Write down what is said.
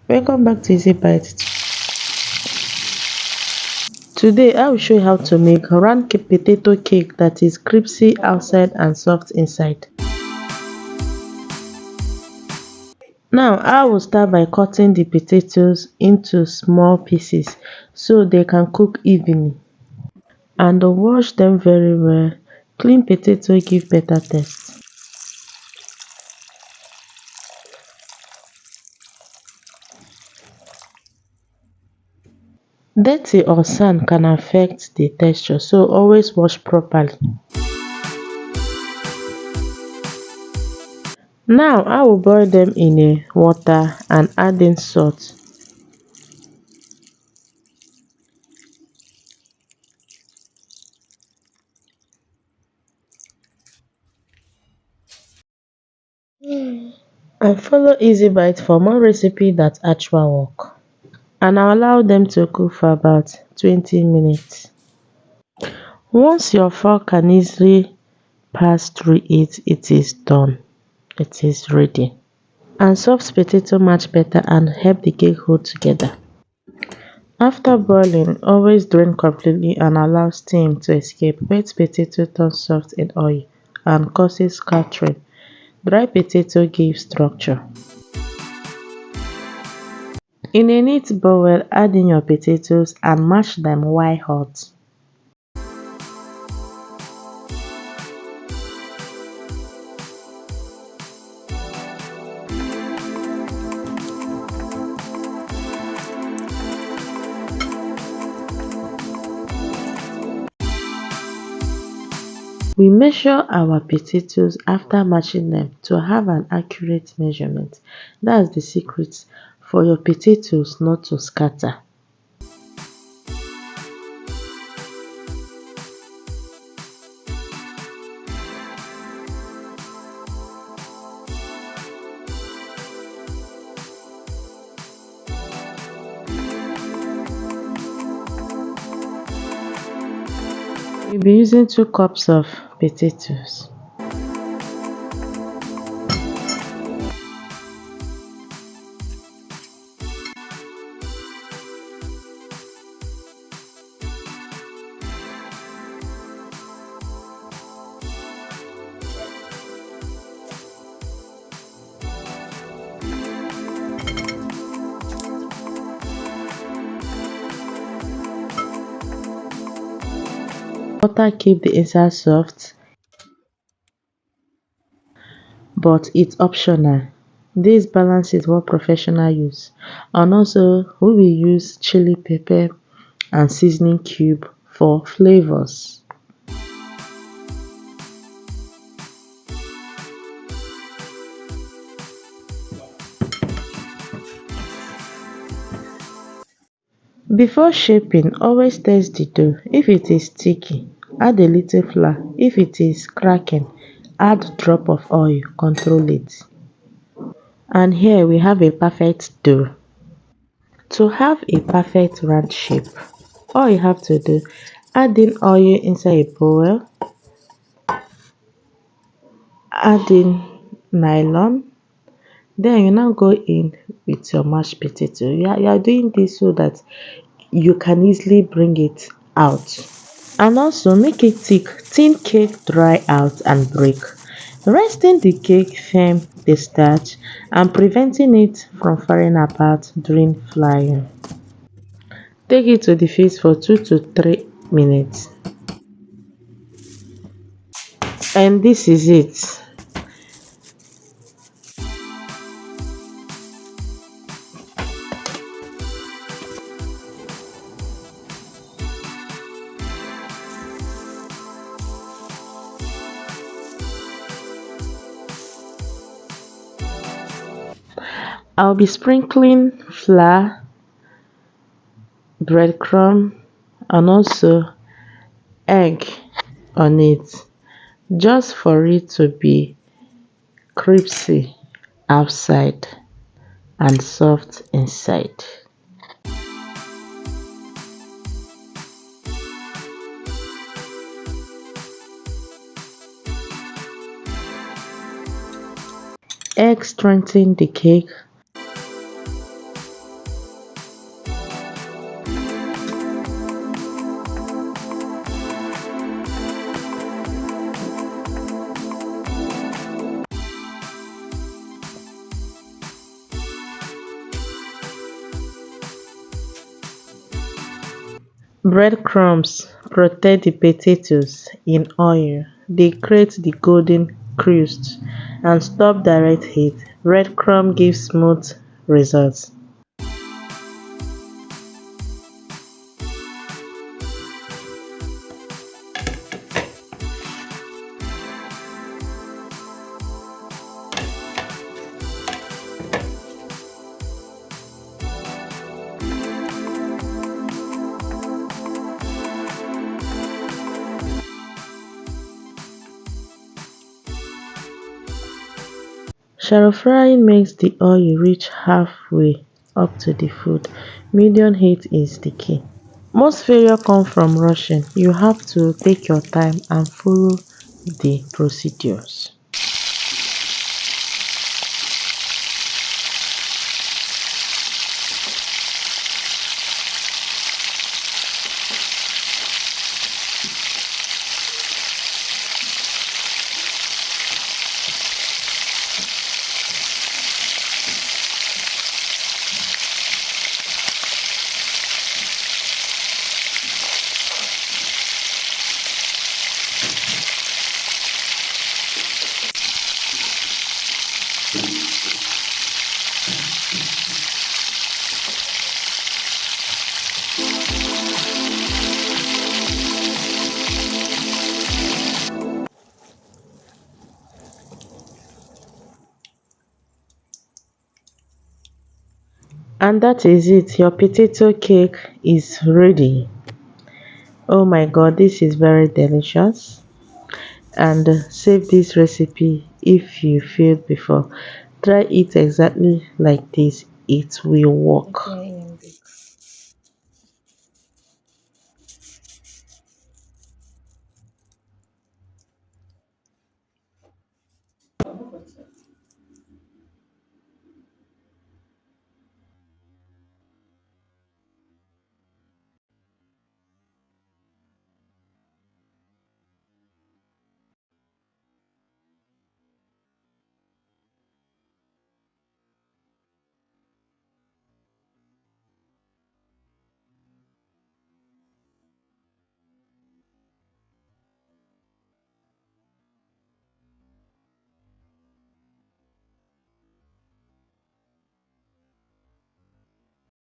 Welcome back to EasyBites. Today I will show you how to make round potato cake that is crispy outside and soft inside. Now I will start by cutting the potatoes into small pieces so they can cook evenly, and wash them very well. Clean potato give better taste. Dirty or sand can affect the texture, so always wash properly. Now I will boil them in a water and add in salt. And follow EasyBite for more recipe that actual work. And I'll allow them to cook for about 20 minutes. Once your fork can easily pass through it, it is done. It is ready. And soft potato match better and help the cake hold together. After boiling, always drain completely and allow steam to escape. Wet potato turns soft in oil and causes scattering. Dry potato gives structure. In a neat bowl, add in your potatoes and mash them while hot. We measure our potatoes after mashing them to have an accurate measurement. That's the secret for your potatoes not to scatter. We'll be using 2 cups of potatoes. Butter keep the inside soft, but it's optional. This balance is what professionals use. And also we will use chili pepper and seasoning cube for flavors. Before shaping, always test the dough. If it is sticky, add a little flour. If it is cracking, add drop of oil. Control it. And here we have a perfect dough. To have a perfect round shape, all you have to do, add in oil inside a bowl, add in nylon, then you now go in with your mashed potato. You are doing this so that you can easily bring it out. And also make it thick. Thin cake dry out and break. Resting the cake firm the starch and preventing it from falling apart during frying. Take it to the face for 2 to 3 minutes. And this is it. I'll be sprinkling flour, breadcrumb, and also egg on it, just for it to be crispy outside and soft inside. Egg strengthen the cake Breadcrumbs protect the potatoes in oil. They create the golden crust and stop direct heat. Breadcrumb gives smooth results. Shallow frying makes the oil reach halfway up to the food. Medium heat is the key. Most failure come from rushing. You have to take your time and follow the procedures. And that is it. Your potato cake is ready. Oh my god, this is very delicious. And save this recipe if you failed before. Try it exactly like this. It will work.